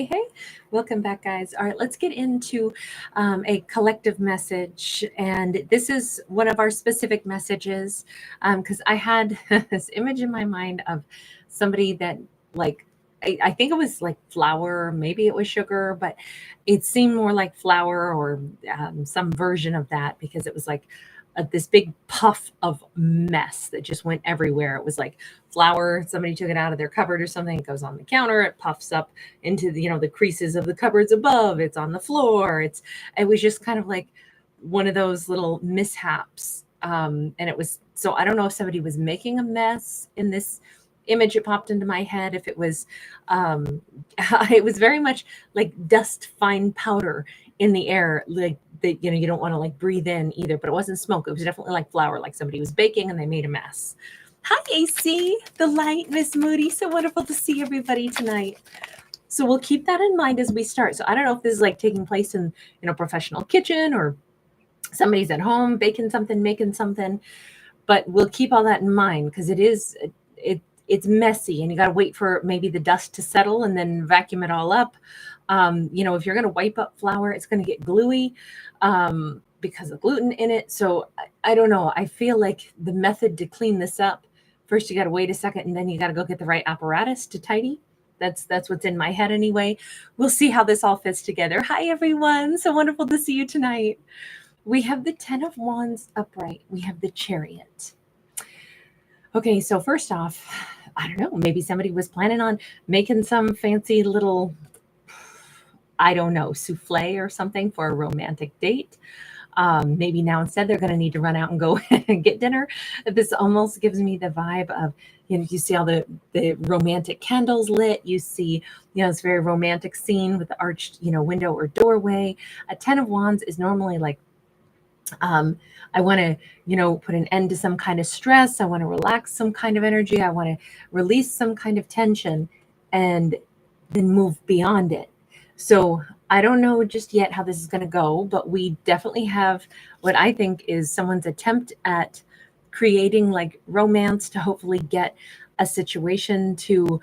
Hey, welcome back, guys. All right, let's get into a collective message. And this is one of our specific messages because I had this image in my mind of somebody that, like, I think it was like flour, maybe it was sugar, but it seemed more like flour or some version of that because it was like this big puff of mess that just went everywhere. It was like flour, somebody took it out of their cupboard or something, it goes on the counter, it puffs up into the creases of the cupboards above, it's on the floor. It was just kind of like one of those little mishaps. And it was, so I don't know if somebody was making a mess in this image that popped into my head, if it was it was very much like dust, fine powder in the air, like that, you don't want to like breathe in either, but it wasn't smoke. It was definitely like flour, like somebody was baking and they made a mess. Hi, AC, the light, Miss Moody. So wonderful to see everybody tonight. So we'll keep that in mind as we start. So I don't know if this is like taking place in, a professional kitchen or somebody's at home baking something, making something, but we'll keep all that in mind because it's messy and you got to wait for maybe the dust to settle and then vacuum it all up. If you're going to wipe up flour, it's going to get gluey because of gluten in it. So I don't know. I feel like the method to clean this up, first you got to wait a second and then you got to go get the right apparatus to tidy. That's what's in my head anyway. We'll see how this all fits together. Hi, everyone. So wonderful to see you tonight. We have the 10 of Wands upright. We have the Chariot. Okay, so first off, I don't know, maybe somebody was planning on making some fancy little, I don't know, souffle or something for a romantic date. Maybe now instead they're going to need to run out and go and get dinner. This almost gives me the vibe of, you see all the romantic candles lit. You see, this very romantic scene with the arched, window or doorway. A 10 of Wands is normally like, I want to, put an end to some kind of stress. I want to relax some kind of energy. I want to release some kind of tension and then move beyond it. So I don't know just yet how this is going to go, but we definitely have what I think is someone's attempt at creating like romance to hopefully get a situation to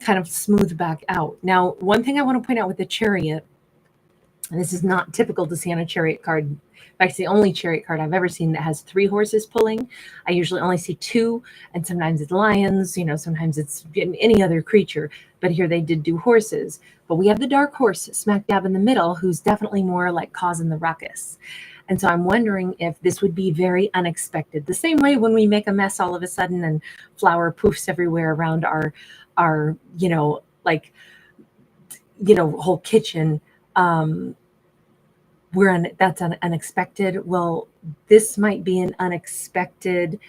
kind of smooth back out. Now, one thing I want to point out with the Chariot, and this is not typical to see on a Chariot card. In fact, it's the only Chariot card I've ever seen that has 3 horses pulling. I usually only see 2, and sometimes it's lions, sometimes it's any other creature. But here they did do horses. But we have the dark horse smack dab in the middle, who's definitely more like causing the ruckus. And so I'm wondering if this would be very unexpected. The same way when we make a mess all of a sudden and flour poofs everywhere around our whole kitchen. That's unexpected. Well, this might be an unexpected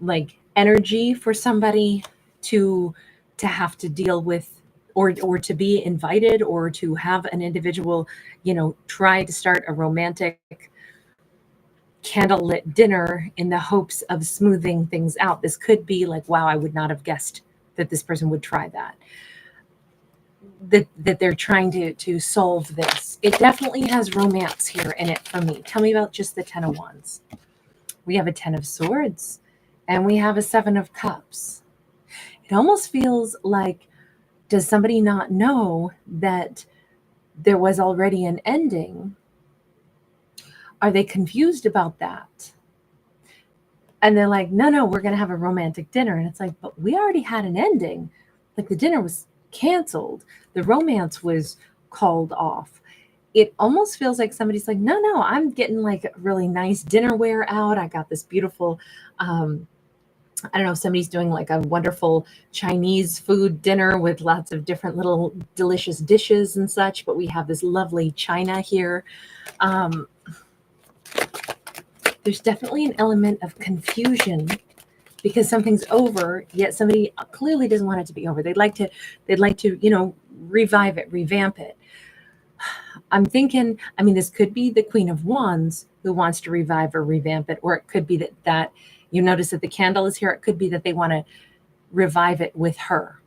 like energy for somebody to have to deal with, or to be invited, or to have an individual, try to start a romantic candlelit dinner in the hopes of smoothing things out. This could be like, wow, I would not have guessed that this person would try that. That they're trying to solve this. It definitely has romance here in it for me. Tell me about just the 10 of Wands. We have a 10 of Swords and we have a 7 of Cups. It almost feels like, does somebody not know that there was already an ending? Are they confused about that? And they're like, no, we're going to have a romantic dinner. And it's like, but we already had an ending. Like the dinner was canceled. The romance was called off. It almost feels like somebody's like, no, I'm getting like a really nice dinnerware out. I got this beautiful, I don't know if somebody's doing like a wonderful Chinese food dinner with lots of different little delicious dishes and such, but we have this lovely china here. There's definitely an element of confusion because something's over, yet somebody clearly doesn't want it to be over. They'd like to, revive it, revamp it. I'm thinking, this could be the Queen of Wands who wants to revive or revamp it, or it could be that you notice that the candle is here. It could be that they want to revive it with her.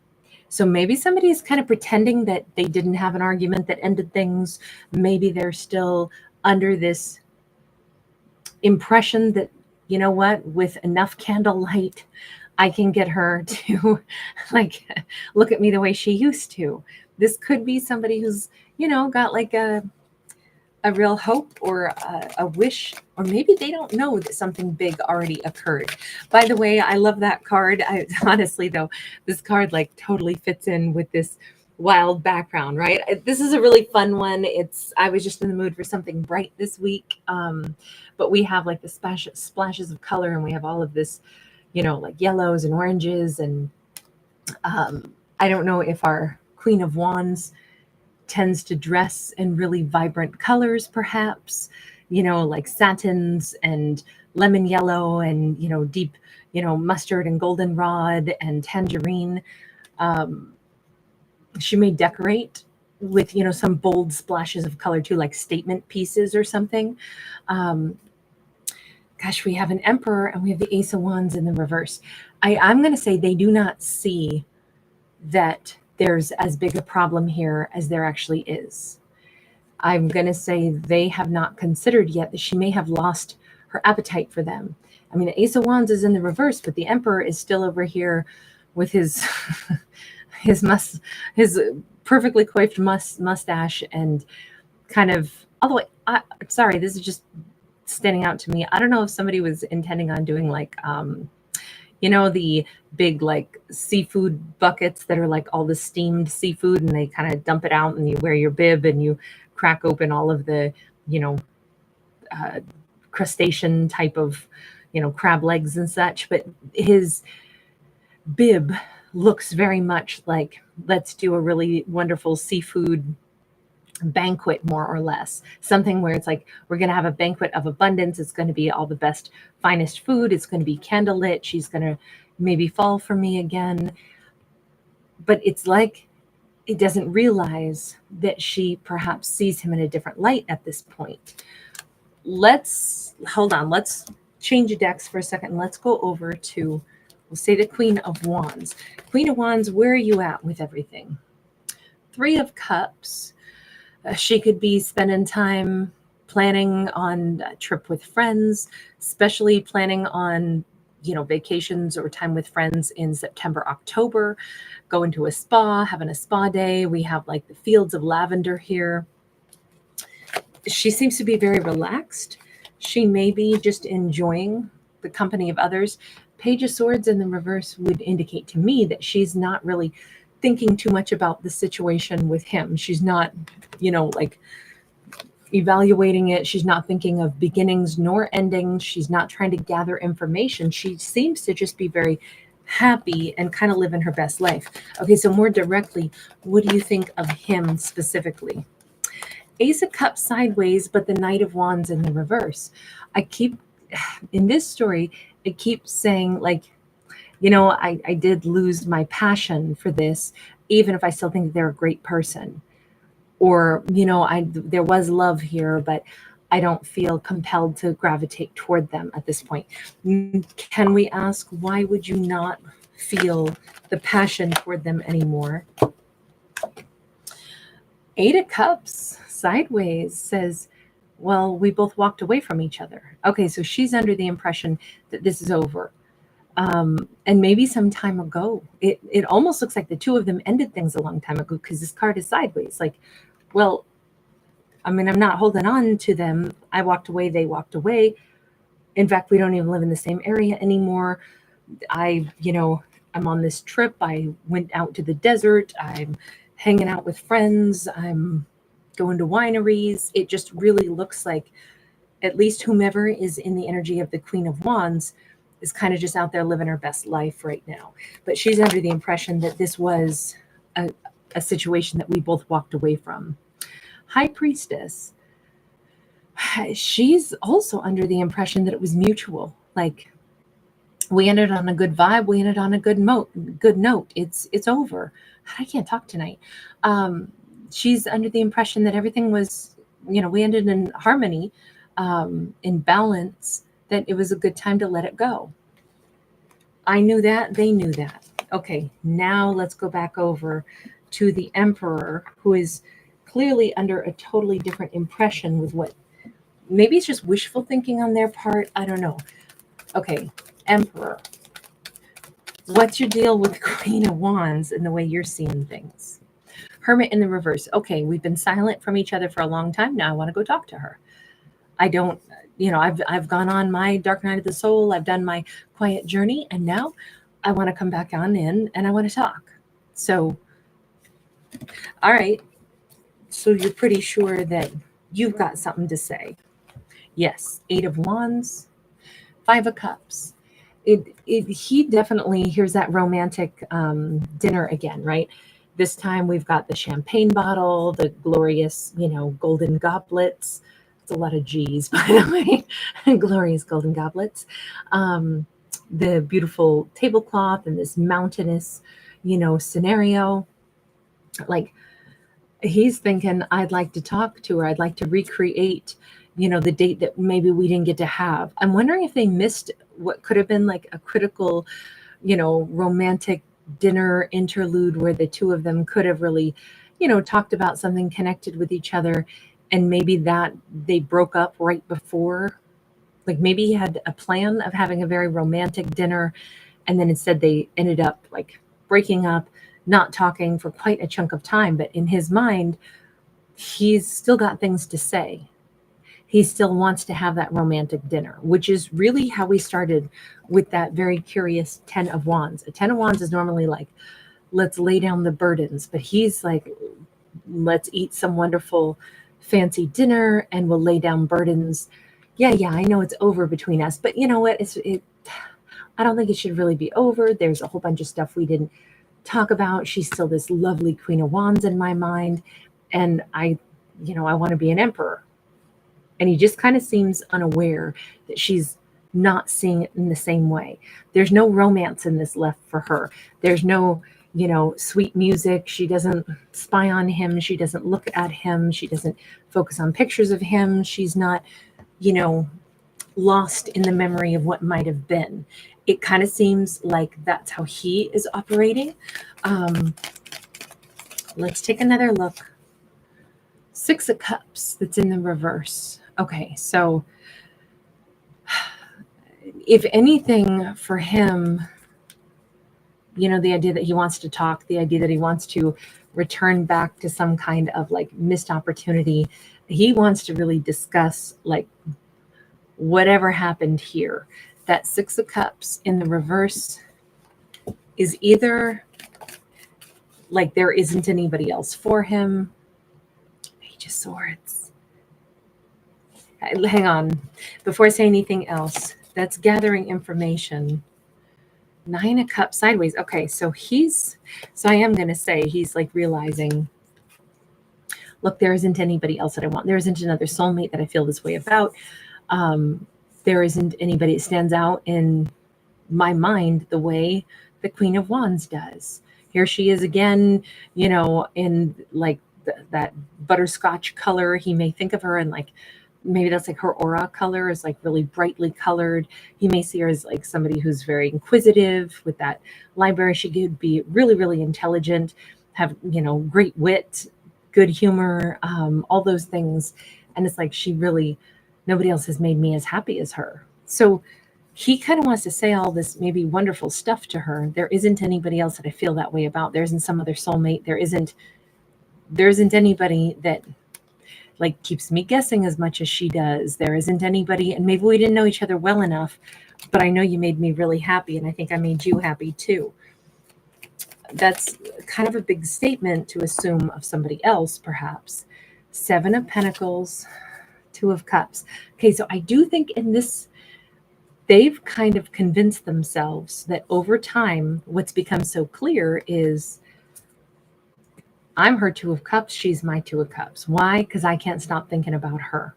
So maybe somebody is kind of pretending that they didn't have an argument that ended things. Maybe they're still under this impression that, with enough candlelight, I can get her to like look at me the way she used to. this could be somebody who's, got like a real hope or a wish, or maybe they don't know that something big already occurred. By the way, I love that card. Honestly though, this card like totally fits in with this wild background, right? This is a really fun one. I was just in the mood for something bright this week. But we have like the splashes of color, and we have all of this, like yellows and oranges. And I don't know if our Queen of Wands tends to dress in really vibrant colors, perhaps, like satins and lemon yellow and, deep, mustard and goldenrod and tangerine. She may decorate with, some bold splashes of color too, like statement pieces or something. Gosh, we have an Emperor and we have the Ace of Wands in the reverse. I'm going to say they do not see that there's as big a problem here as there actually is. I'm going to say they have not considered yet that she may have lost her appetite for them. I mean, the Ace of Wands is in the reverse, but the Emperor is still over here with his his perfectly coiffed mustache and kind of, although sorry, this is just standing out to me. I don't know if somebody was intending on doing like the big like seafood buckets that are like all the steamed seafood, and they kind of dump it out and you wear your bib and you crack open all of the, crustacean type of, crab legs and such. But his bib looks very much like, let's do a really wonderful seafood banquet, more or less. Something where it's like, we're going to have a banquet of abundance. It's going to be all the best, finest food. It's going to be candlelit. She's going to maybe fall for me again. But it's like, it doesn't realize that she perhaps sees him in a different light at this point. Let's change decks for a second. And let's go over to, we'll say, the Queen of Wands. Queen of Wands, where are you at with everything? Three of Cups. She could be spending time planning on a trip with friends, especially planning on, vacations or time with friends in September, October, going to a spa, having a spa day. We have like the fields of lavender here. She seems to be very relaxed. She may be just enjoying the company of others. Page of Swords in the reverse would indicate to me that she's not really thinking too much about the situation with him. She's not, like evaluating it. She's not thinking of beginnings nor endings. She's not trying to gather information. She seems to just be very happy and kind of living her best life. Okay, so more directly, what do you think of him specifically? Ace of Cups sideways, but the Knight of Wands in the reverse. In this story, it keeps saying like, I did lose my passion for this, even if I still think that they're a great person. Or, there was love here, but I don't feel compelled to gravitate toward them at this point. Can we ask, why would you not feel the passion toward them anymore? Eight of Cups sideways says, well, we both walked away from each other. Okay, so she's under the impression that this is over. And maybe some time ago. It almost looks like the two of them ended things a long time ago, because this card is sideways. Like, well, I mean, I'm not holding on to them. I walked away, they walked away. In fact, we don't even live in the same area anymore. I'm on this trip. I went out to the desert. I'm hanging out with friends. I'm going to wineries. It just really looks like at least whomever is in the energy of the Queen of Wands is kind of just out there living her best life right now. But she's under the impression that this was a situation that we both walked away from. High Priestess, she's also under the impression that it was mutual. Like, we ended on a good vibe. We ended on a good note. It's over. I can't talk tonight. She's under the impression that everything was, we ended in harmony, in balance, that it was a good time to let it go. I knew that. They knew that. Okay, now let's go back over to the Emperor, who is clearly under a totally different impression with what, maybe it's just wishful thinking on their part. I don't know. Okay, Emperor. What's your deal with the Queen of Wands and the way you're seeing things? Hermit in the reverse. Okay, we've been silent from each other for a long time. Now I want to go talk to her. I don't, I've gone on my dark night of the soul. I've done my quiet journey, and now I want to come back on in and I want to talk. So, all right. So you're pretty sure that you've got something to say. Yes, 8 of Wands, 5 of Cups. He definitely, here's that romantic dinner again, right? This time we've got the champagne bottle, the glorious, golden goblets. It's a lot of G's, by the way. Glorious golden goblets. The beautiful tablecloth and this mountainous, scenario. Like, he's thinking, I'd like to talk to her. I'd like to recreate, the date that maybe we didn't get to have. I'm wondering if they missed what could have been like a critical, romantic dinner interlude where the two of them could have really, talked about something, connected with each other. And maybe that they broke up right before. Like, maybe he had a plan of having a very romantic dinner, and then instead they ended up like breaking up, not talking for quite a chunk of time. But in his mind, he's still got things to say. He still wants to have that romantic dinner, which is really how we started with that very curious 10 of Wands. A 10 of Wands is normally like, let's lay down the burdens. But he's like, let's eat some wonderful fancy dinner and we'll lay down burdens. Yeah, I know it's over between us, but you know what? I don't think it should really be over. There's a whole bunch of stuff we didn't talk about. She's still this lovely Queen of Wands in my mind. And I want to be an emperor. And he just kind of seems unaware that she's not seeing it in the same way. There's no romance in this left for her. There's no, sweet music. She doesn't spy on him. She doesn't look at him. She doesn't focus on pictures of him. She's not, lost in the memory of what might have been. It kind of seems like that's how he is operating. Let's take another look. 6 of Cups that's in the reverse. Okay, so if anything for him, the idea that he wants to talk, the idea that he wants to return back to some kind of like missed opportunity, he wants to really discuss like whatever happened here. That 6 of Cups in the reverse is either like there isn't anybody else for him. Page of Swords. Hang on. Before I say anything else, that's gathering information. 9 of Cups sideways. Okay, so I am going to say he's like realizing, look, there isn't anybody else that I want. There isn't another soulmate that I feel this way about. There isn't anybody that stands out in my mind the way the Queen of Wands does. Here she is again, in like that butterscotch color. He may think of her in like, maybe that's like her aura color is like really brightly colored. He may see her as like somebody who's very inquisitive with that library. She could be really, really intelligent, have, great wit, good humor, all those things. And it's like, nobody else has made me as happy as her. So he kind of wants to say all this maybe wonderful stuff to her. There isn't anybody else that I feel that way about. There isn't some other soulmate. There isn't anybody that like keeps me guessing as much as she does. There isn't anybody, and maybe we didn't know each other well enough, but I know you made me really happy, and I think I made you happy too. That's kind of a big statement to assume of somebody else, perhaps. 7 of Pentacles, 2 of Cups. Okay, so I do think in this, they've kind of convinced themselves that over time, what's become so clear is I'm her 2 of Cups. She's my 2 of Cups. Why? Because I can't stop thinking about her.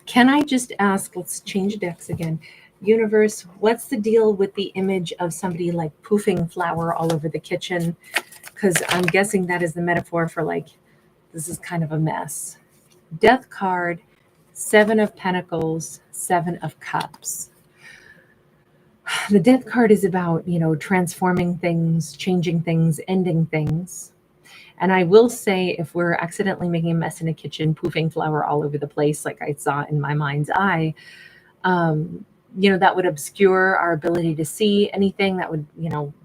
Can I just ask, let's change decks again. Universe, what's the deal with the image of somebody like poofing flour all over the kitchen? Because I'm guessing that is the metaphor for like, this is kind of a mess. Death card, 7 of Pentacles, 7 of Cups. The Death card is about, transforming things, changing things, ending things. And I will say, if we're accidentally making a mess in a kitchen, poofing flour all over the place, like I saw in my mind's eye, that would obscure our ability to see anything. That would,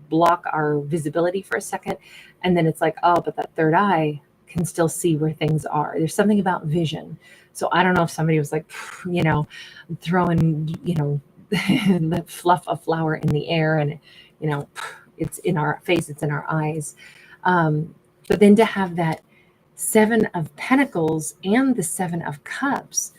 block our visibility for a second. And then it's like, oh, but that third eye can still see where things are. There's something about vision. So I don't know if somebody was like, throwing, the fluff of flower in the air, and, it's in our face, it's in our eyes. But then to have that Seven of Pentacles and the Seven of Cups,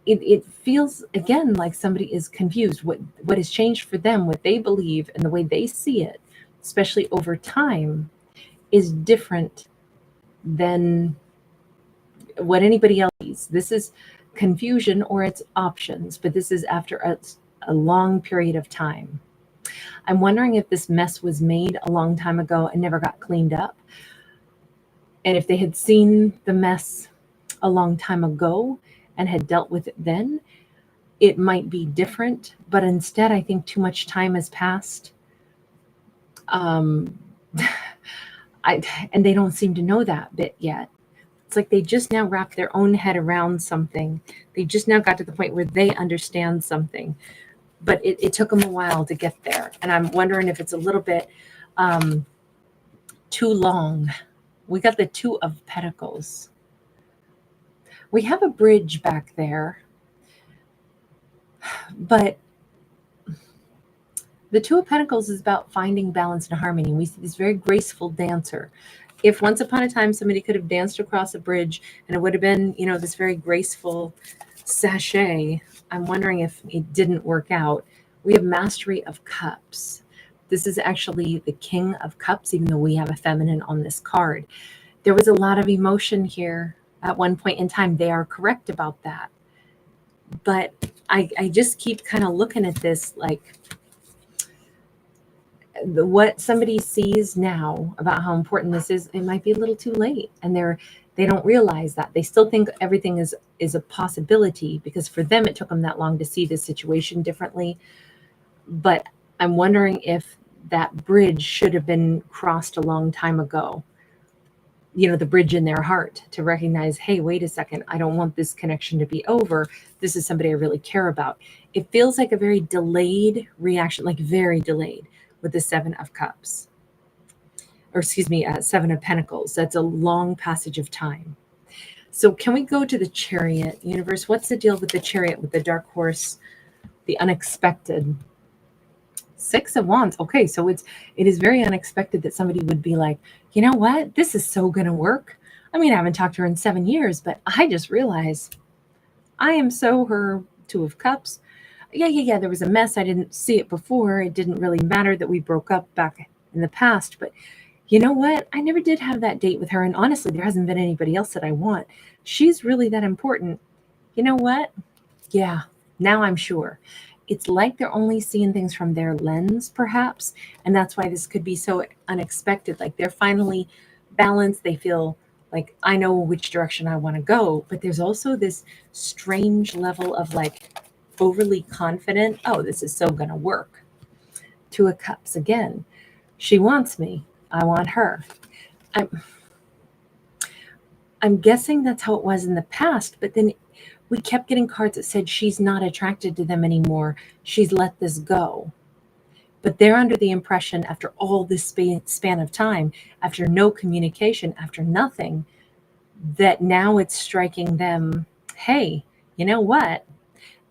it feels again like somebody is confused. What has changed for them, what they believe and the way they see it, especially over time, is different than what anybody else sees. This is confusion or it's options, but this is after a long period of time. I'm wondering if this mess was made a long time ago and never got cleaned up. And if they had seen the mess a long time ago and had dealt with it then, it might be different. But instead, I think too much time has passed. And they don't seem to know that bit yet. It's like they just now wrapped their own head around something. They just now got to the point where they understand something. But it took them a while to get there. And I'm wondering if it's a little bit too long. We got the Two of Pentacles. We have a bridge back there. But the Two of Pentacles is about finding balance and harmony. We see this very graceful dancer. If once upon a time somebody could have danced across a bridge and it would have been, this very graceful sachet, I'm wondering if it didn't work out. We have Mastery of Cups. This is actually the King of Cups, even though we have a feminine on this card. There was a lot of emotion here at one point in time. They are correct about that. But I just keep kind of looking at this like what somebody sees now about how important this is, it might be a little too late. And they don't realize that. They still think everything is a possibility because for them, it took them that long to see the situation differently. But I'm wondering if that bridge should have been crossed a long time ago. The bridge in their heart to recognize, hey, wait a second, I don't want this connection to be over. This is somebody I really care about. It feels like a very delayed reaction, like very delayed with the Seven of Cups. Or excuse me, Seven of Pentacles. That's a long passage of time. So can we go to the Chariot? Universe, what's the deal with the Chariot, with the dark horse, the unexpected? Six of Wands. Okay, so it is very unexpected that somebody would be like, you know what? This is so going to work. I mean, I haven't talked to her in 7 years, but I just realized I am so her Two of Cups. Yeah. There was a mess. I didn't see it before. It didn't really matter that we broke up back in the past, but you know what? I never did have that date with her. And honestly, there hasn't been anybody else that I want. She's really that important. You know what? Yeah, now I'm sure. It's like they're only seeing things from their lens, perhaps. And that's why this could be so unexpected. Like they're finally balanced. They feel like I know which direction I want to go. But there's also this strange level of like overly confident. Oh, this is so going to work. Two of Cups again. She wants me. I want her. I'm guessing that's how it was in the past, but then we kept getting cards that said she's not attracted to them anymore. She's let this go. But they're under the impression after all this span of time, after no communication, after nothing, that now it's striking them, hey, you know what?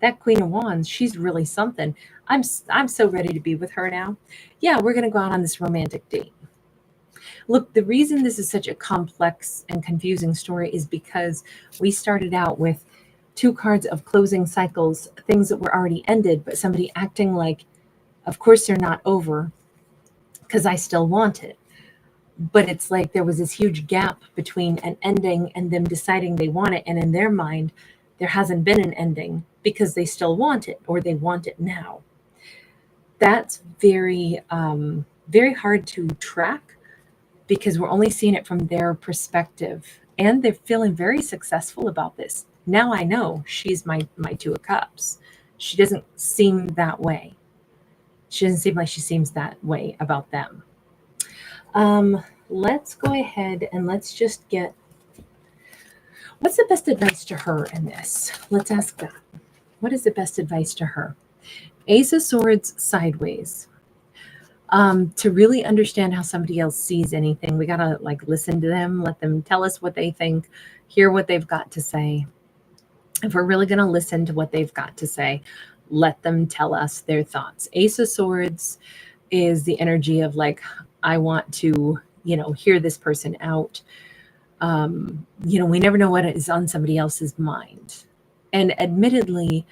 That Queen of Wands, she's really something. I'm so ready to be with her now. Yeah, we're going to go out on this romantic date. Look, the reason this is such a complex and confusing story is because we started out with 2 cards of closing cycles, things that were already ended, but somebody acting like, of course they're not over because I still want it. But it's like there was this huge gap between an ending and them deciding they want it. And in their mind, there hasn't been an ending because they still want it or they want it now. That's very, very hard to track because we're only seeing it from their perspective. And they're feeling very successful about this. Now I know she's my Two of Cups. She doesn't seem that way. She doesn't seem like she seems that way about them. Let's go ahead and let's just get, what's the best advice to her in this? Let's ask that. What is the best advice to her? Ace of Swords sideways. To really understand how somebody else sees anything, we got to like listen to them, let them tell us what they think, hear what they've got to say. If we're really going to listen to what they've got to say, let them tell us their thoughts. Ace of Swords is the energy of like, I want to, hear this person out. We never know what is on somebody else's mind. And admittedly,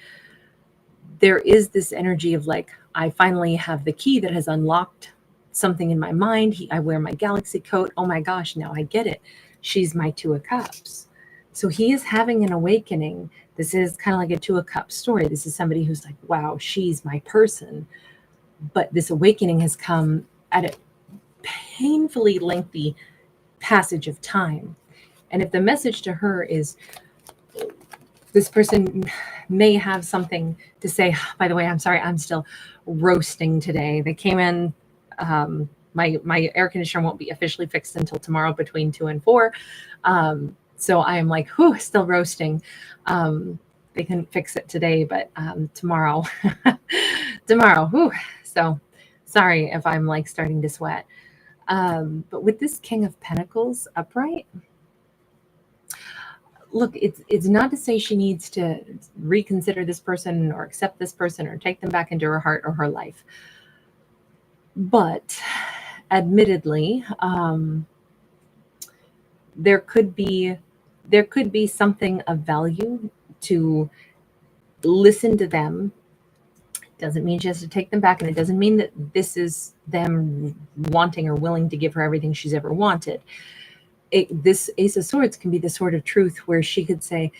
there is this energy of like, I finally have the key that has unlocked something in my mind. I wear my galaxy coat. Oh my gosh, now I get it. She's my Two of Cups. So he is having an awakening. This is kind of like a Two of Cups story. This is somebody who's like, wow, she's my person. But this awakening has come at a painfully lengthy passage of time. And if the message to her is, this person may have something to say. By the way, I'm sorry, I'm still roasting today. They came in. My air conditioner won't be officially fixed until tomorrow between 2 and 4. So I am like, whew, still roasting. They couldn't fix it today, but tomorrow, whew. So sorry if I'm like starting to sweat. But with this King of Pentacles upright, look, it's not to say she needs to reconsider this person or accept this person or take them back into her heart or her life. But admittedly, there could be something of value to listen to them. Doesn't mean she has to take them back, and it doesn't mean that this is them wanting or willing to give her everything she's ever wanted. This Ace of Swords can be the sword of truth where she could say,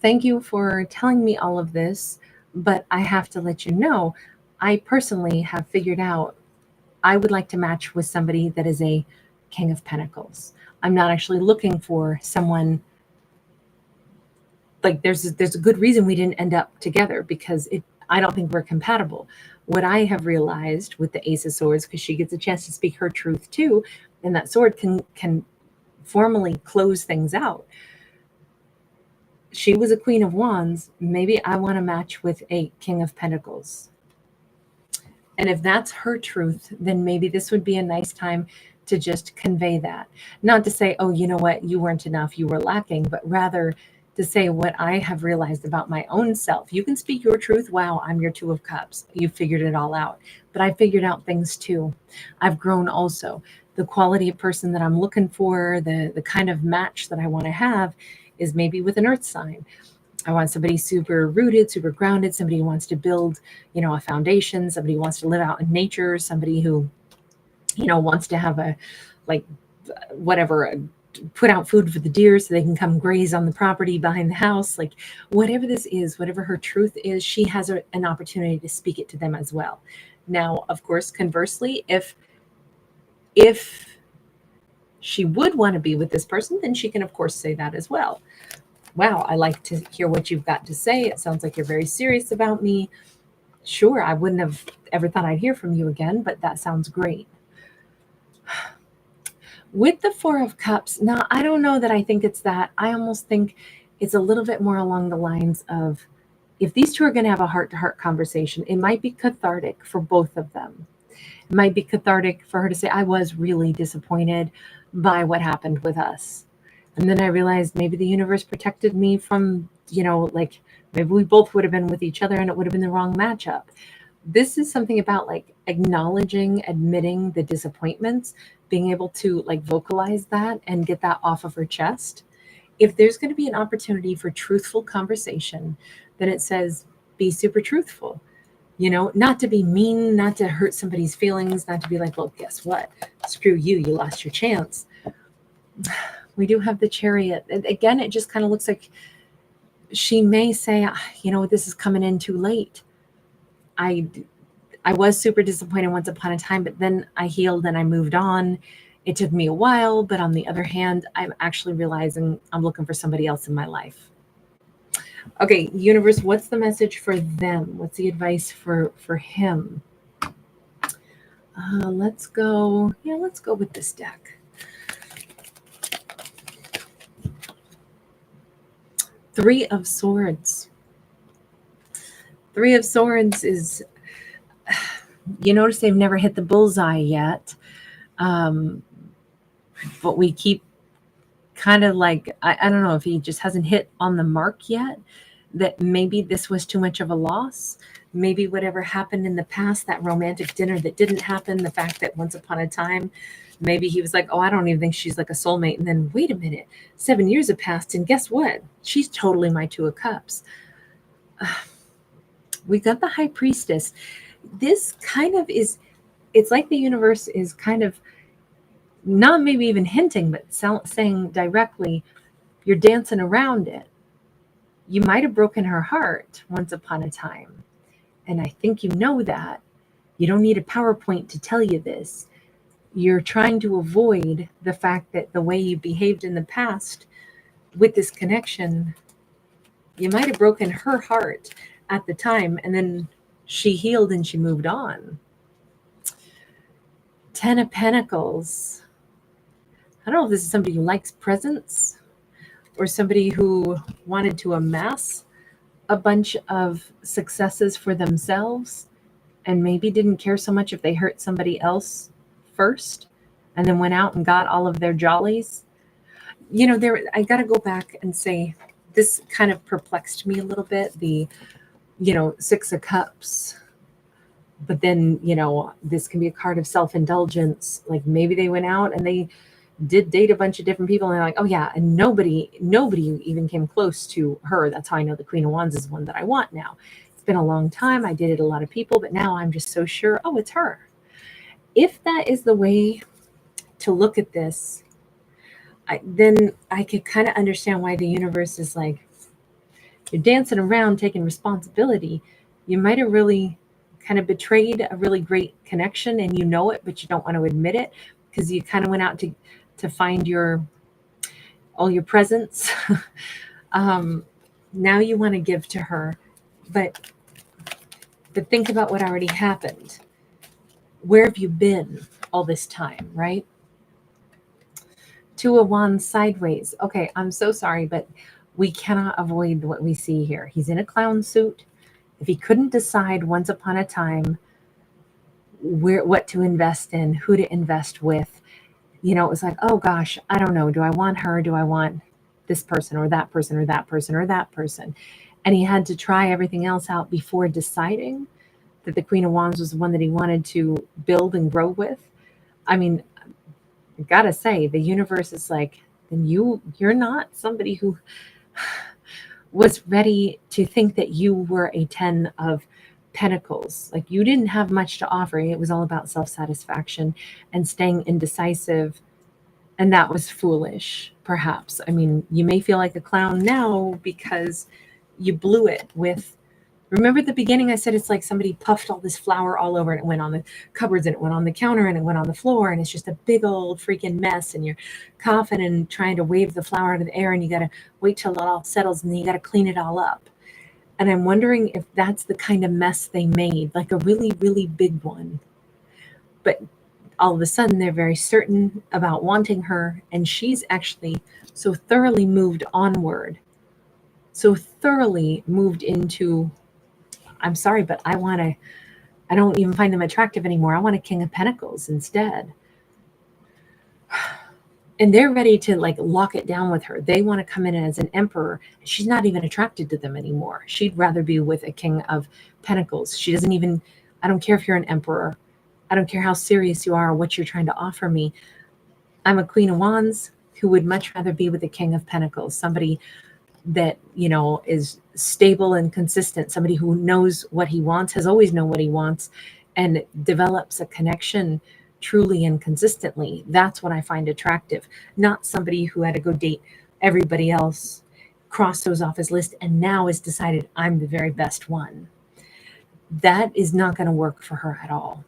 thank you for telling me all of this, but I have to let you know, I personally have figured out I would like to match with somebody that is a King of Pentacles. I'm not actually looking for someone like there's a good reason we didn't end up together, because I don't think we're compatible. What I have realized with the Ace of Swords, because she gets a chance to speak her truth too, and that sword can formally close things out. She was a Queen of Wands. Maybe I want to match with a King of Pentacles. And if that's her truth, then maybe this would be a nice time to just convey that. Not to say, oh, you know what, you weren't enough, you were lacking, but rather to say what I have realized about my own self. You can speak your truth. Wow, I'm your Two of Cups. You figured it all out. But I figured out things too. I've grown also. The quality of person that I'm looking for, the kind of match that I want to have is maybe with an earth sign. I want somebody super rooted, super grounded, somebody who wants to build, a foundation, somebody who wants to live out in nature, somebody who, wants to have put out food for the deer so they can come graze on the property behind the house. Like whatever this is, whatever her truth is, she has an opportunity to speak it to them as well. Now, of course, conversely, if she would want to be with this person, then she can, of course, say that as well. Wow, I like to hear what you've got to say. It sounds like you're very serious about me. Sure, I wouldn't have ever thought I'd hear from you again, but that sounds great. With the Four of Cups, now I don't know that I think it's that. I almost think it's a little bit more along the lines of, if these two are going to have a heart-to-heart conversation, it might be cathartic for both of them. It might be cathartic for her to say, I was really disappointed by what happened with us. And then I realized maybe the universe protected me from, maybe we both would have been with each other and it would have been the wrong matchup. This is something about like acknowledging, admitting the disappointments, being able to like vocalize that and get that off of her chest. If there's going to be an opportunity for truthful conversation, then it says, be super truthful. Not to be mean, not to hurt somebody's feelings, not to be like, well, guess what? Screw you, you lost your chance. We do have the Chariot. And again, it just kind of looks like she may say, this is coming in too late. I was super disappointed once upon a time, but then I healed and I moved on. It took me a while, but on the other hand, I'm actually realizing I'm looking for somebody else in my life. Okay, universe, what's the message for them? What's the advice for him? Let's go with this deck. Three of Swords. Three of Swords is, You notice they've never hit the bullseye yet. But we keep kind of like, I don't know if he just hasn't hit on the mark yet, that maybe this was too much of a loss. Maybe whatever happened in the past, that romantic dinner that didn't happen, the fact that once upon a time, maybe he was like, oh, I don't even think she's like a soulmate. And then wait a minute, 7 years have passed. And guess what? She's totally my Two of Cups. We got the High Priestess. This kind of is, it's like the universe is kind of not maybe even hinting, but saying directly, you're dancing around it. You might have broken her heart once upon a time. And I think you know that. You don't need a PowerPoint to tell you this. You're trying to avoid the fact that the way you behaved in the past with this connection, you might have broken her heart at the time, and then she healed and she moved on. 10 of Pentacles. I don't know if this is somebody who likes presents or somebody who wanted to amass a bunch of successes for themselves and maybe didn't care so much if they hurt somebody else first and then went out and got all of their jollies. You know, I got to go back and say this kind of perplexed me a little bit. The, Six of Cups. But then, this can be a card of self-indulgence. Like maybe they went out and they did date a bunch of different people and they're like, oh yeah, and nobody even came close to her. That's how I know the Queen of Wands is one that I want now. It's been a long time. I dated a lot of people, but now I'm just so sure, oh, it's her. If that is the way to look at this, then I could kind of understand why the universe is like, you're dancing around taking responsibility. You might have really kind of betrayed a really great connection and you know it, but you don't want to admit it because you kind of went out to find all your presents. Now you want to give to her, but think about what already happened. Where have you been all this time, right? Two of Wands sideways. Okay, I'm so sorry, but we cannot avoid what we see here. He's in a clown suit. If he couldn't decide once upon a time what to invest in, who to invest with, it was like, oh gosh, I don't know. Do I want her? Do I want this person or that person or that person or that person? And he had to try everything else out before deciding that the Queen of Wands was the one that he wanted to build and grow with. I mean, I gotta say, the universe is like, then you're not somebody who was ready to think that you were a 10 of Pentacles. Like you didn't have much to offer. It was all about self-satisfaction and staying indecisive. And that was foolish, perhaps. I mean, you may feel like a clown now because you blew it with, remember at the beginning I said it's like somebody puffed all this flour all over and it went on the cupboards and it went on the counter and it went on the floor and it's just a big old freaking mess and you're coughing and trying to wave the flour into the air and you got to wait till it all settles and then you got to clean it all up. And I'm wondering if that's the kind of mess they made, like a really, really big one. But all of a sudden they're very certain about wanting her and she's actually so thoroughly moved onward, so thoroughly moved into, I'm sorry, but I don't even find them attractive anymore. I want a King of Pentacles instead. And they're ready to like lock it down with her. They want to come in as an emperor. She's not even attracted to them anymore. She'd rather be with a King of Pentacles. She doesn't even, I don't care if you're an emperor. I don't care how serious you are or what you're trying to offer me. I'm a Queen of Wands who would much rather be with a King of Pentacles, somebody that, is stable and consistent, somebody who knows what he wants, has always known what he wants, and develops a connection truly and consistently. That's what I find attractive, not somebody who had to go date everybody else, cross those off his list, and now has decided I'm the very best one. That is not going to work for her at all.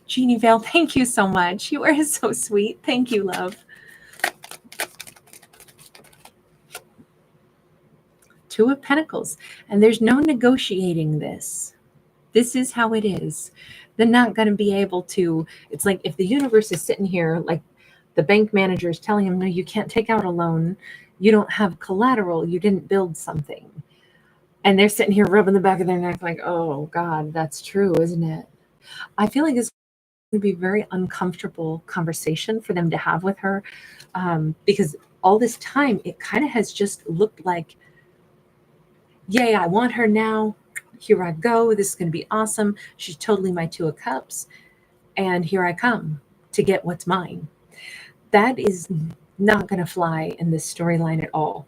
Jeannie Vale, thank you so much. You are so sweet. Thank you, love. Two of Pentacles. And there's no negotiating this. This is how it is. They're not going to be able to. It's like if the universe is sitting here, like the bank manager is telling him, no, you can't take out a loan. You don't have collateral. You didn't build something. And they're sitting here rubbing the back of their neck like, oh, God, that's true, isn't it? I feel like it's going to be a very uncomfortable conversation for them to have with her, because all this time it kind of has just looked like, yay, I want her now. Here I go. This is going to be awesome. She's totally my Two of Cups. And here I come to get what's mine. That is not going to fly in this storyline at all.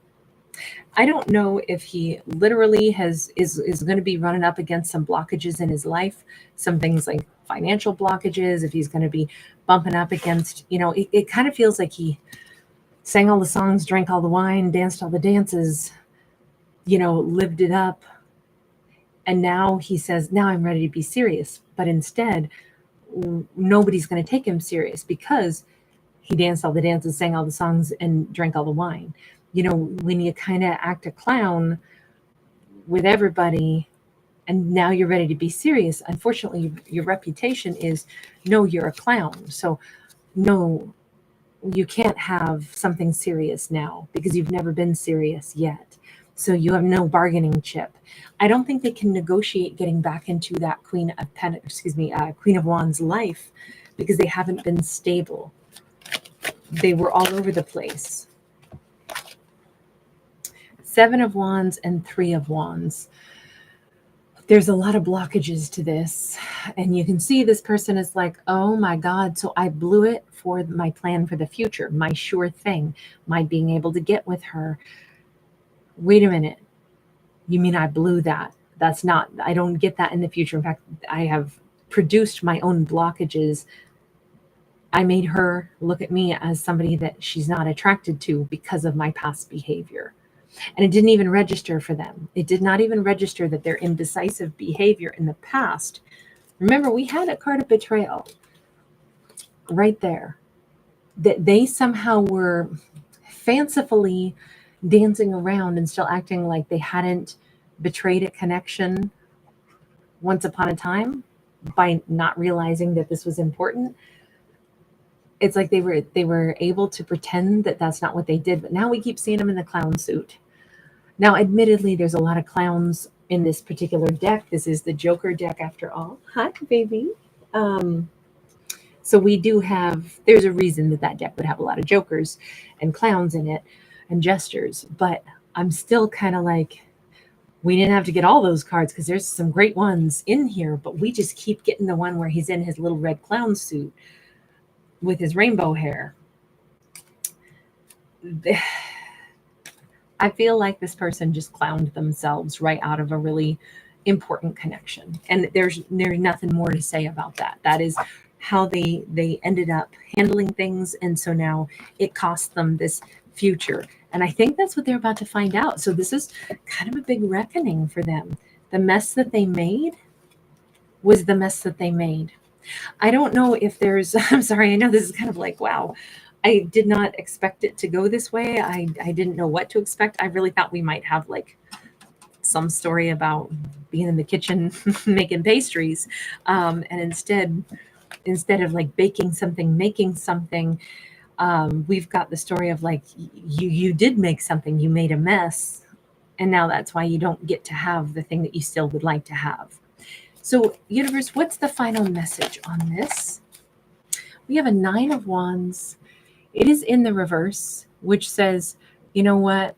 I don't know if he literally is going to be running up against some blockages in his life, some things like financial blockages, if he's going to be bumping up against, it kind of feels like he sang all the songs, drank all the wine, danced all the dances, lived it up. And now he says, now I'm ready to be serious. But instead, nobody's going to take him serious because he danced all the dances, sang all the songs, and drank all the wine. When you kind of act a clown with everybody and now you're ready to be serious, unfortunately, your reputation is, no, you're a clown. So no, you can't have something serious now because you've never been serious yet. So you have no bargaining chip. I don't think they can negotiate getting back into that Queen of Wands life because they haven't been stable. They were all over the place. Seven of Wands and Three of Wands. There's a lot of blockages to this. And you can see this person is like, oh my God, so I blew it for my plan for the future, my sure thing, my being able to get with her. Wait a minute. You mean I blew that? That's not, I don't get that in the future. In fact, I have produced my own blockages. I made her look at me as somebody that she's not attracted to because of my past behavior. And it didn't even register for them. It did not even register that their indecisive behavior in the past. Remember, we had a card of betrayal right there. That they somehow were fancifully dancing around and still acting like they hadn't betrayed a connection once upon a time by not realizing that this was important. It's like they were able to pretend that that's not what they did, but now we keep seeing them in the clown suit. Now, admittedly, there's a lot of clowns in this particular deck. This is the Joker deck after all. Hi, baby. So we do have, there's a reason that deck would have a lot of jokers and clowns in it and jesters, but I'm still kind of like, we didn't have to get all those cards because there's some great ones in here, but we just keep getting the one where he's in his little red clown suit with his rainbow hair. I feel like this person just clowned themselves right out of a really important connection. And there's nothing more to say about that. That is how they ended up handling things. And so now it cost them this future. And I think that's what they're about to find out. So this is kind of a big reckoning for them. The mess that they made was the mess that they made. I don't know if there's, I'm sorry, I know this is kind of like, wow, I did not expect it to go this way. I didn't know what to expect. I really thought we might have like some story about being in the kitchen making pastries. And instead of like baking something, making something, we've got the story of like, you did make something, you made a mess. And now that's why you don't get to have the thing that you still would like to have. So universe, what's the final message on this? We have a Nine of Wands. It is in the reverse, which says, you know what?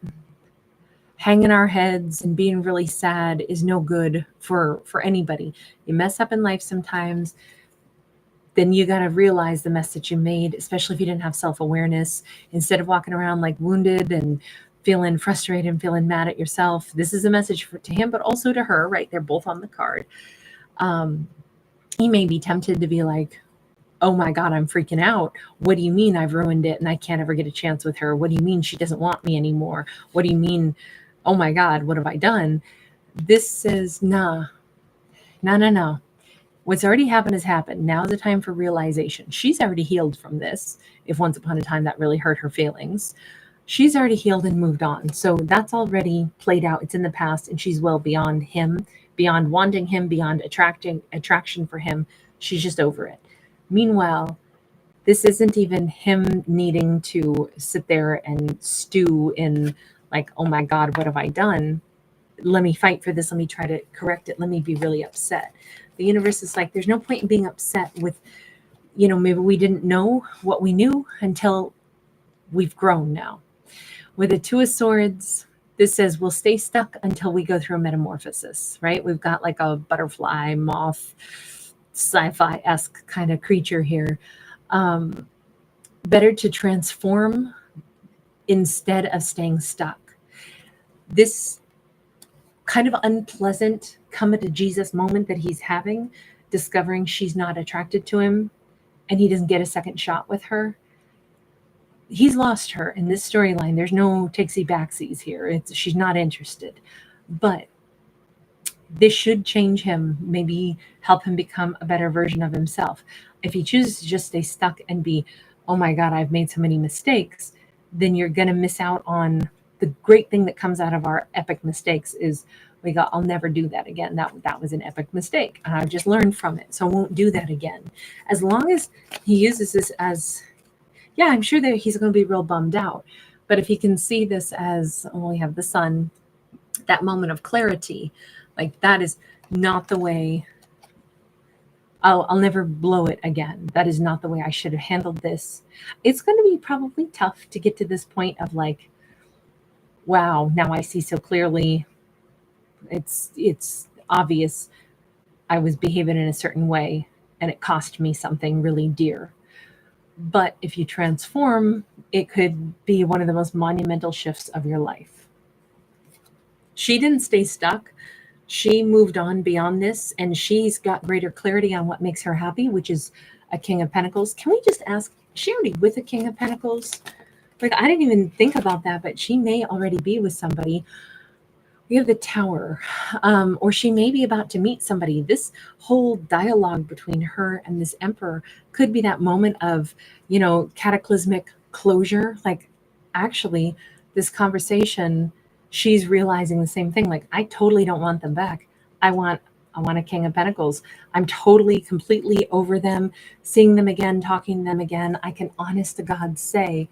Hanging our heads and being really sad is no good for anybody. You mess up in life sometimes, then you got to realize the mess that you made, especially if you didn't have self-awareness. Instead of walking around like wounded and feeling frustrated and feeling mad at yourself. This is a message to him, but also to her, right? They're both on the card. He may be tempted to be like, oh my God, I'm freaking out. What do you mean I've ruined it and I can't ever get a chance with her? What do you mean she doesn't want me anymore? What do you mean, oh my God, what have I done? This says, no. What's already happened has happened. Now's the time for realization. She's already healed from this. If once upon a time that really hurt her feelings, she's already healed and moved on. So that's already played out. It's in the past and she's well beyond him, beyond wanting him, beyond attraction for him. She's just over it. Meanwhile, this isn't even him needing to sit there and stew in like, oh my God, what have I done? Let me fight for this. Let me try to correct it. Let me be really upset. The universe is like, there's no point in being upset with, maybe we didn't know what we knew until we've grown now. With the Two of Swords, this says we'll stay stuck until we go through a metamorphosis, right? We've got like a butterfly, moth, sci-fi-esque kind of creature here. Better to transform instead of staying stuck. This kind of unpleasant come to Jesus moment that he's having, discovering she's not attracted to him and he doesn't get a second shot with her. He's lost her in this storyline. There's no takesy backsies here. She's not interested. But this should change him, maybe help him become a better version of himself. If he chooses to just stay stuck and be, oh my God, I've made so many mistakes, then you're going to miss out on the great thing that comes out of our epic mistakes is we go, I'll never do that again. That was an epic mistake. And I've just learned from it. So I won't do that again. As long as he uses this as, yeah, I'm sure that he's going to be real bummed out. But if he can see this as, oh, we have the sun, that moment of clarity, like that is not the way, I'll never blow it again. That is not the way I should have handled this. It's going to be probably tough to get to this point of like, wow, now I see so clearly. It's obvious I was behaving in a certain way and it cost me something really dear. But if you transform, it could be one of the most monumental shifts of your life. She didn't stay stuck. She moved on beyond this, and she's got greater clarity on what makes her happy, which is a King of Pentacles. Can we just ask, is she already with a King of Pentacles? Like, I didn't even think about that, but she may already be with somebody. We have the Tower, or she may be about to meet somebody. This whole dialogue between her and this Emperor could be that moment of, cataclysmic closure. Like, actually, this conversation, she's realizing the same thing. Like, I totally don't want them back. I want a King of Pentacles. I'm totally, completely over them, seeing them again, talking to them again. I can honest to God say,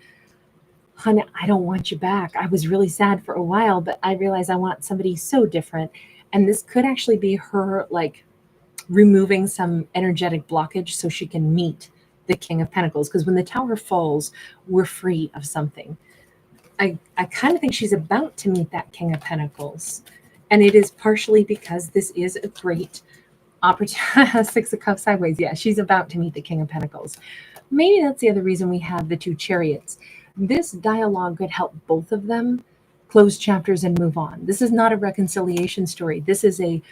honey, I don't want you back. I was really sad for a while, but I realized I want somebody so different. And this could actually be her like removing some energetic blockage so she can meet the King of Pentacles. Because when the Tower falls, we're free of something. I kind of think she's about to meet that King of Pentacles. And it is partially because this is a great opportunity. Six of Cups sideways. Yeah, she's about to meet the King of Pentacles. Maybe that's the other reason we have the two Chariots. This dialogue could help both of them close chapters and move on. This is not a reconciliation story. This is a,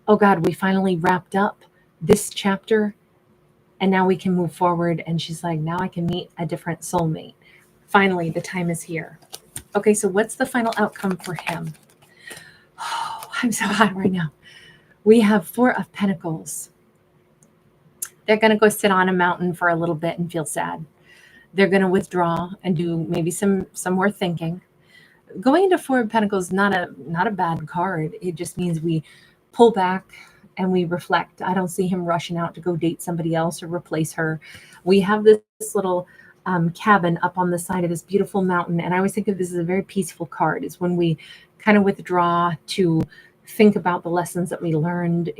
oh God, we finally wrapped up this chapter and now we can move forward. And she's like, now I can meet a different soulmate. Finally, the time is here. Okay, so what's the final outcome for him? Oh, I'm so hot right now. We have Four of Pentacles. They're going to go sit on a mountain for a little bit and feel sad. They're going to withdraw and do maybe some more thinking. Going into Four of Pentacles, not a bad card. It just means we pull back and we reflect. I don't see him rushing out to go date somebody else or replace her. We have this little cabin up on the side of this beautiful mountain. And I always think of this as a very peaceful card. It's when we kind of withdraw to think about the lessons that we learned.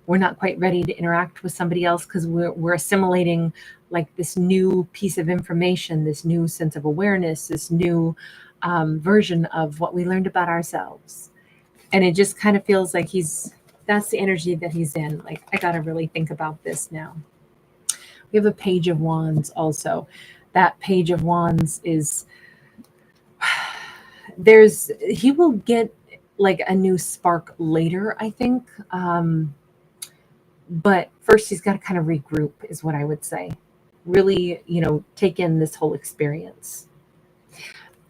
We're not quite ready to interact with somebody else because we're assimilating like this new piece of information, this new sense of awareness, this new version of what we learned about ourselves. And it just kind of feels like that's the energy that he's in. Like, I got to really think about this now. We have a Page of Wands also. That Page of Wands is, he will get like a new spark later, I think. But first he's got to kind of regroup is what I would say. Really, take in this whole experience.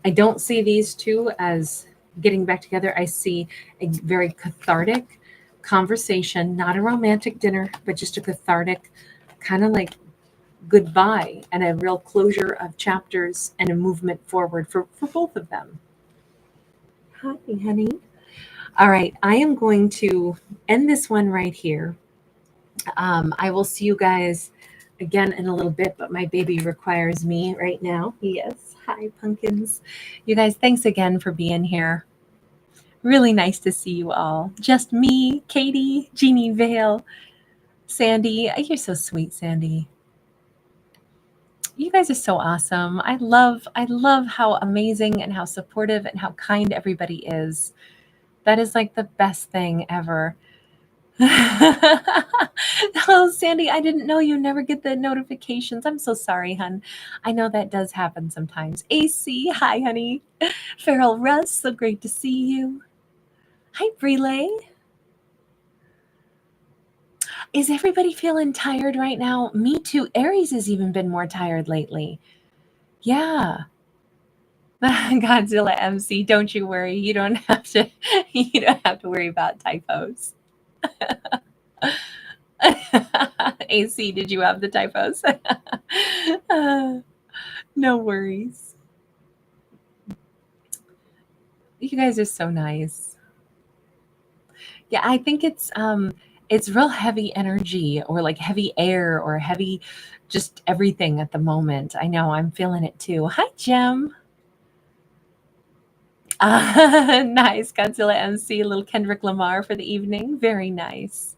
I don't see these two as getting back together. I see a very cathartic conversation, not a romantic dinner, but just a cathartic kind of like goodbye and a real closure of chapters and a movement forward for both of them. Hi, honey. All right, I am going to end this one right here. I will see you guys again in a little bit, but my baby requires me right now. Yes. Hi, pumpkins. You guys, thanks again for being here. Really nice to see you all. Just me, Katie, Jeannie Vale. Sandy, you're so sweet, Sandy. You guys are so awesome. I love how amazing and how supportive and how kind everybody is. That is like the best thing ever. Oh, Sandy, I didn't know you never get the notifications. I'm so sorry, hun. I know that does happen sometimes. AC, hi, honey. Farrell Russ, so great to see you. Hi, Brele. Is everybody feeling tired right now? Me too. Aries has even been more tired lately. Yeah. Godzilla MC, don't you worry. You don't have to worry about typos. AC, did you have the typos? No worries. You guys are so nice. Yeah, I think it's real heavy energy or like heavy air or heavy just everything at the moment. I know I'm feeling it too. Hi, Jem. Nice. Godzilla MC, a little Kendrick Lamar for the evening. Very nice.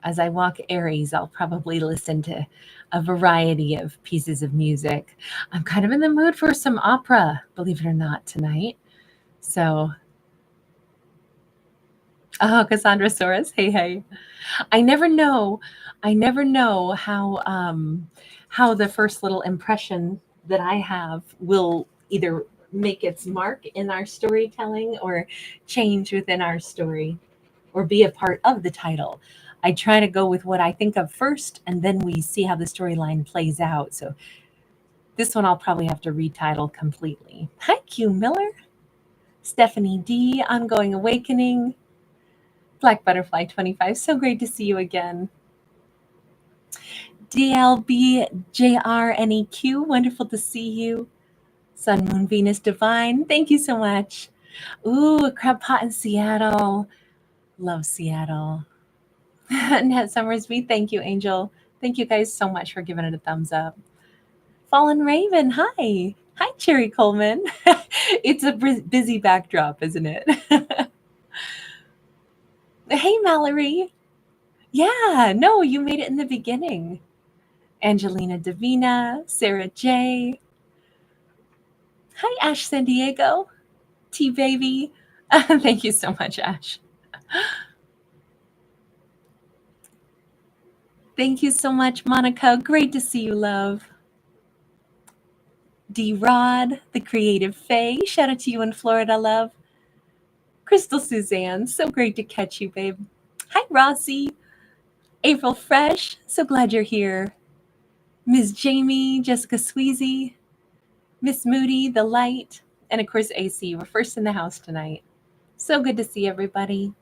As I walk Aries, I'll probably listen to a variety of pieces of music. I'm kind of in the mood for some opera, believe it or not, tonight. So, oh, Cassandra Soros, hey, hey. I never know how the first little impression that I have will either make its mark in our storytelling or change within our story or be a part of the title. I try to go with what I think of first, and then we see how the storyline plays out. So this one I'll probably have to retitle completely. Hi, Q Miller. Stephanie D, Ongoing Awakening. Black Butterfly 25, so great to see you again. DLBJRNEQ, wonderful to see you. Sun, Moon, Venus, Divine, thank you so much. Ooh, a crab pot in Seattle. Love Seattle. Nat Summersby, thank you, Angel. Thank you guys so much for giving it a thumbs up. Fallen Raven, hi. Hi, Cherry Coleman. It's a busy backdrop, isn't it? Hey, Mallory. Yeah, no, you made it in the beginning. Angelina Davina, Sarah J. Hi, Ash San Diego. T Baby. Thank you so much, Ash. Thank you so much, Monica. Great to see you, love. D Rod, the creative Faye. Shout out to you in Florida, love. Crystal Suzanne, so great to catch you, babe. Hi, Rossi. April Fresh, so glad you're here. Ms. Jamie, Jessica Sweezy, Miss Moody, The Light, and of course AC. We're first in the house tonight. So good to see everybody.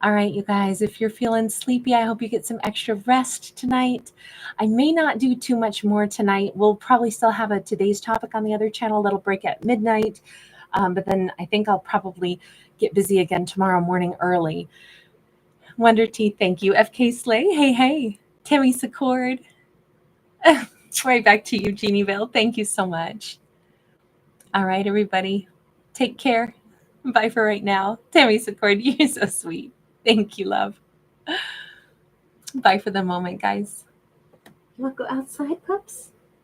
All right, you guys, if you're feeling sleepy, I hope you get some extra rest tonight. I may not do too much more tonight. We'll probably still have a today's topic on the other channel that'll break at midnight. But then I think I'll probably get busy again tomorrow morning early. Wonder Tea, thank you. FK Slay, hey, hey. Tammy Secord. Right back to you, Jeannie Vale. Thank you so much. All right, everybody. Take care. Bye for right now. Tammy Secord, you're so sweet. Thank you, love. Bye for the moment, guys. You want to go outside, pups?